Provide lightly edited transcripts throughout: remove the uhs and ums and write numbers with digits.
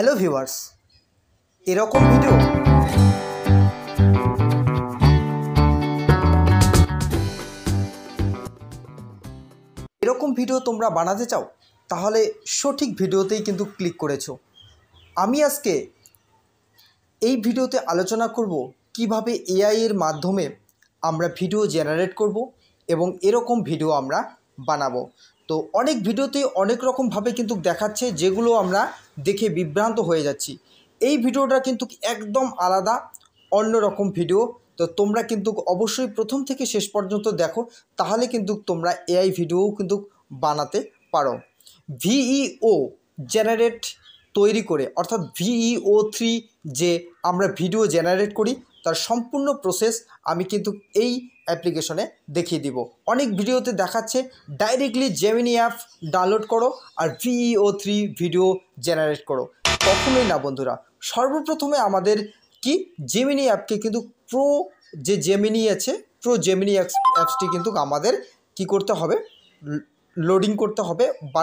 Hello viewers, এরকম video তোমরা বানাতে চাও তাহলে সঠিক ভিডিওতেই কিন্তু ক্লিক করেছো। আমি আজকে এই ভিডিওতে আলোচনা করব কিভাবে এআই এর মাধ্যমে আমরা ভিডিও জেনারেট করব এবং এরকম ভিডিও আমরা বানাবো। তো অনেক ভিডিওতে অনেক রকমভাবে কিন্তু দেখাচ্ছে, যেগুলো আমরা দেখে বিভ্রান্ত হয়ে যাচ্ছি। এই ভিডিওটা কিন্তু একদম আলাদা, অন্যরকম ভিডিও। তো তোমরা কিন্তু অবশ্যই প্রথম থেকে শেষ পর্যন্ত দেখো, তাহলে কিন্তু তোমরা এআই ভিডিও কিন্তু বানাতে পারো। ভিইও জেনারেট তৈরি করে, অর্থাৎ VEO3 যে আমরা ভিডিও জেনারেট করি তার সম্পূর্ণ প্রসেস আমি কিন্তু এই অ্যাপ্লিকেশনে দেখিয়ে দিব। অনেক ভিডিওতে দেখাচ্ছে ডাইরেক্টলি জেমিনি অ্যাপ ডাউনলোড করো আর VEO3 ভিডিও জেনারেট করো। কখনোই না বন্ধুরা, সর্বপ্রথমে আমাদের কি জেমিনি অ্যাপকে কিন্তু যে জেমিনি আছে, জেমিনি অ্যাপসটি কিন্তু আমাদের কি করতে হবে, লোডিং করতে হবে, বা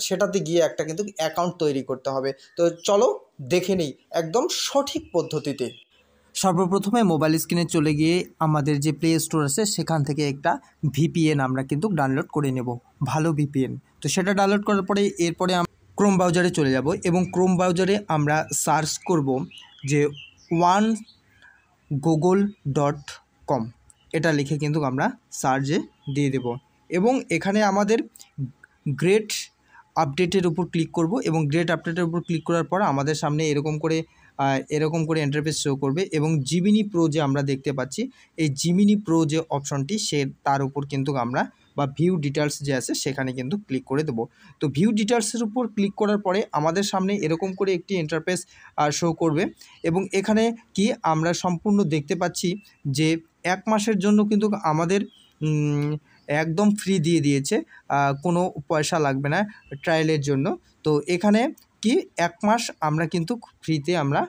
সেটাতে গিয়ে একটা কিন্তু অ্যাকাউন্ট তৈরি করতে হবে। তো চলো দেখে নিই একদম সঠিক পদ্ধতিতে। সর্বপ্রথমে মোবাইল স্ক্রিনে চলে গিয়ে আমাদের যে প্লে স্টোর আছে সেখান থেকে একটা VPN আমরা কিন্তু ডাউনলোড করে নেব, ভালো VPN। তো সেটা ডাউনলোড করার পরে এরপরে ক্রোম ব্রাউজারে চলে যাব এবং ক্রোম ব্রাউজারে আমরা সার্চ করব যে OneGoogle.com, এটা লিখে কিন্তু আমরা সার্চে দিয়ে দেব এবং এখানে আমাদের গ্রেট আপডেটের উপর ক্লিক করব এবং গ্রেট আপডেটের উপর ক্লিক করার পর আমাদের সামনে এরকম করে ইন্টারফেস শো করবে এবং জিমিনি প্রো যে আমরা দেখতে পাচ্ছি, এই জিমিনি প্রো যে অপশনটি তার উপর কিন্তু আমরা বা ভিউ ডিটেলস যে আছে সেখানে কিন্তু ক্লিক করে দেবো। তো ভিউ ডিটেলসের উপর ক্লিক করার পরে আমাদের সামনে এরকম করে একটি ইন্টারফেস শো করবে এবং এখানে কি আমরা সম্পূর্ণ দেখতে পাচ্ছি যে 1 মাসের জন্য কিন্তু আমাদের একদম ফ্রি দিয়ে দিয়েছে, কোনো পয়সা লাগবে না ট্রায়ালের জন্য। তো এখানে কি 1 মাস আমরা কিন্তু ফ্রিতে আমরা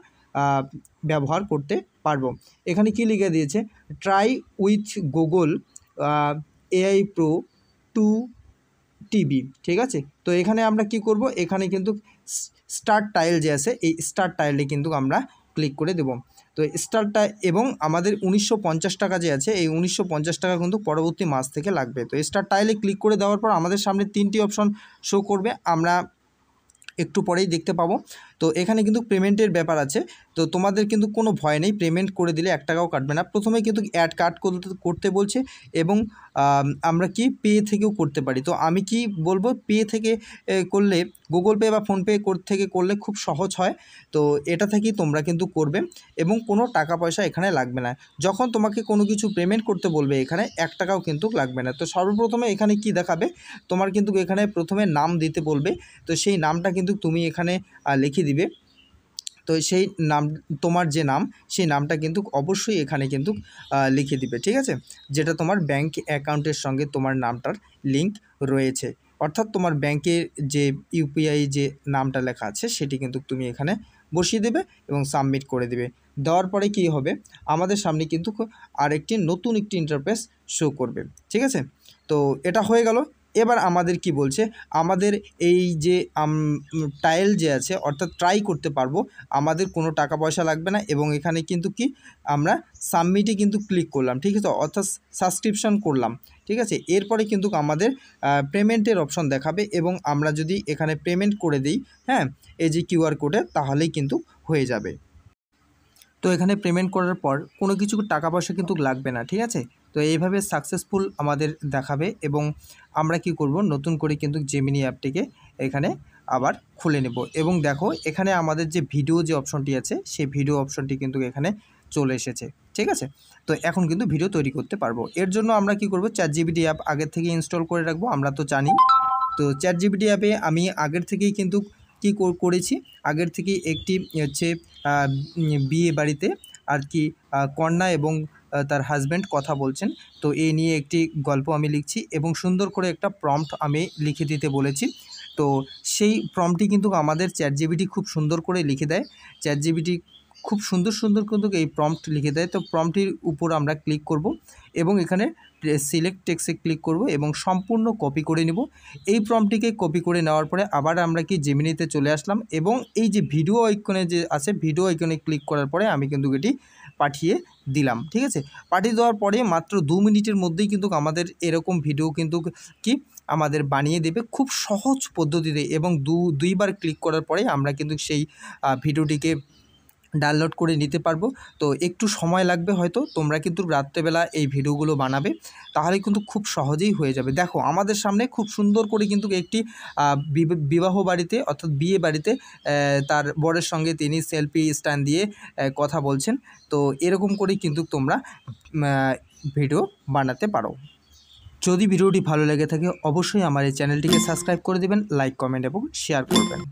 ব্যবহার করতে পারবো। এখানে কি লিখে দিয়েছে, try with Google AI Pro 2 TB, ঠিক আছে। তো এখানে আমরা কি করব, এখানে কিন্তু স্টার্ট টাইল যে আছে এই স্টার্ট টাইলে কিন্তু আমরা ক্লিক করে দেব। তো স্টার্টটা এবং আমাদের 1950 টাকা যে আছে, এই 1950 টাকা কিন্তু পরবর্তী মাস থেকে লাগবে। তো স্টার্ট টাইলে ক্লিক করে দেওয়ার পর আমাদের সামনে 3টি অপশন শো করবে, আমরা একটু পরেই দেখতে পাবো। তো এখানে কিন্তু পেমেন্টের ব্যাপার আছে, তো তোমাদের কিন্তু কোনো ভয় নেই, পেমেন্ট করে দিলে 1 টাকাও কাটবে না। প্রথমে কিন্তু অ্যাড কাট করতে বলছে এবং আমরা কি পে থেকেও করতে পারি। তো আমি কি বলবো, পে থেকে করলে, গুগল পে বা ফোনপে থেকে করলে খুব সহজ হয়। তো এটা থেকেই তোমরা কিন্তু করবে এবং কোনো টাকা পয়সা এখানে লাগবে না। যখন তোমাকে কোনো কিছু পেমেন্ট করতে বলবে এখানে 1 টাকাও কিন্তু লাগবে না। তো সর্বপ্রথমে এখানে কি দেখাবে, তোমার কিন্তু এখানে প্রথমে নাম দিতে বলবে। তো সেই নামটা কিন্তু তুমি এখানে লিখে দিবে। তো সেই নাম, তোমার যে নাম সেই নামটা কিন্তু অবশ্যই এখানে কিন্তু লিখে দিবে, ঠিক আছে, যেটা তোমার ব্যাংক অ্যাকাউন্টের সঙ্গে তোমার নামটার লিঙ্ক রয়েছে। অর্থাৎ তোমার ব্যাংকের যে UPI যে নামটা লেখা আছে সেটি কিন্তু তুমি এখানে বসিয়ে দেবে এবং সাবমিট করে দেবে। দেওয়ার পরে কি হবে, আমাদের সামনে কিন্তু আরেকটি নতুন একটি ইন্টারফেস শো করবে, ঠিক আছে। তো এটা হয়ে গেল। এবার আমাদের কি বলছে, আমাদের এই যে টাইল যে আছে, অর্থাৎ ট্রাই করতে পারবো, আমাদের কোনো টাকা পয়সা লাগবে না এবং এখানে কিন্তু কি আমরা সাবমিটে কিন্তু ক্লিক করলাম, ঠিক আছে, অর্থাৎ সাবস্ক্রিপশন করলাম, ঠিক আছে। এরপরে কিন্তু আমাদের পেমেন্টের অপশন দেখাবে এবং আমরা যদি এখানে পেমেন্ট করে দিই, হ্যাঁ, এই যে QR কোডে, তাহলেই কিন্তু হয়ে যাবে। তো এখানে পেমেন্ট করার পর কোনো কিছু টাকা পয়সা কিন্তু লাগবে না, ঠিক আছে। তো এইভাবে সাকসেসফুল আমাদের দেখাবে এবং আমরা কি করব, নতুন করে কিন্তু জেমিনি অ্যাপটিকে এখানে আবার খুলে নেব এবং দেখো এখানে আমাদের যে ভিডিও যে অপশনটি আছে সেই ভিডিও অপশনটি কিন্তু এখানে চলে এসেছে, ঠিক আছে। তো এখন কিন্তু ভিডিও তৈরি করতে পারবো। এর জন্য আমরা কি করব, ChatGPT অ্যাপ আগের থেকে ইনস্টল করে রাখবো, আমরা তো জানি। তো ChatGPT অ্যাপে আমি আগের থেকেই কিন্তু কি করেছি, আগের থেকেই একটি হচ্ছে বিয়ে বাড়িতে আর কি কন্যা এবং তার হাজব্যান্ড কথা বলছেন, তো এই নিয়ে একটি গল্প আমি লিখছি এবং সুন্দর করে একটা প্রম্পট আমি লিখে দিতে বলেছি। তো সেই প্রম্পটটি কিন্তু আমাদের ChatGPT খুব সুন্দর করে লিখে দেয়। ChatGPT খুব সুন্দর সুন্দর কিন্তু এই প্রম্পট লিখে দেয়। তো প্রম্পটির উপর আমরা ক্লিক করব এবং এখানে সিলেক্ট টেক্সটে ক্লিক করব এবং সম্পূর্ণ কপি করে নেব। এই প্রম্পটটিকে কপি করে নেওয়ার পরে আবার আমরা কি জেমিনিতে চলে আসলাম এবং এই যে ভিডিও আইকনে যে আছে ভিডিও আইকনে ক্লিক করার পরে আমি কিন্তু এটি পাঠিয়ে দিলাম। ঠিক আছে, পাঠিয়ে দেওয়ার পরে মাত্র 2 মিনিটের মধ্যেই কিন্তু আমাদের এরকম ভিডিও কিন্তু কি আমাদের বানিয়ে দেবে খুব সহজ পদ্ধতিতে এবং দুইবার ক্লিক করার পরে আমরা কিন্তু সেই ভিডিওটিকে ডাউনলোড করে নিতে পারবো। তো একটু সময় লাগবে হয়তো, তোমরা কিন্তু রাত্রেবেলা এই ভিডিওগুলো বানাবে, তাহলে কিন্তু খুব সহজেই হয়ে যাবে। দেখো আমাদের সামনে খুব সুন্দর করে কিন্তু একটি বিবাহ বাড়িতে অর্থাৎ বিয়ে বাড়িতে তার বরের সঙ্গে তিনি সেলফি স্ট্যান্ড দিয়ে কথা বলছেন। তো এরকম করেই কিন্তু তোমরা ভিডিও বানাতে পারো। যদি ভিডিওটি ভালো লেগে থাকে অবশ্যই আমার এই চ্যানেলটিকে সাবস্ক্রাইব করে দেবেন, লাইক কমেন্ট এবং শেয়ার করবেন।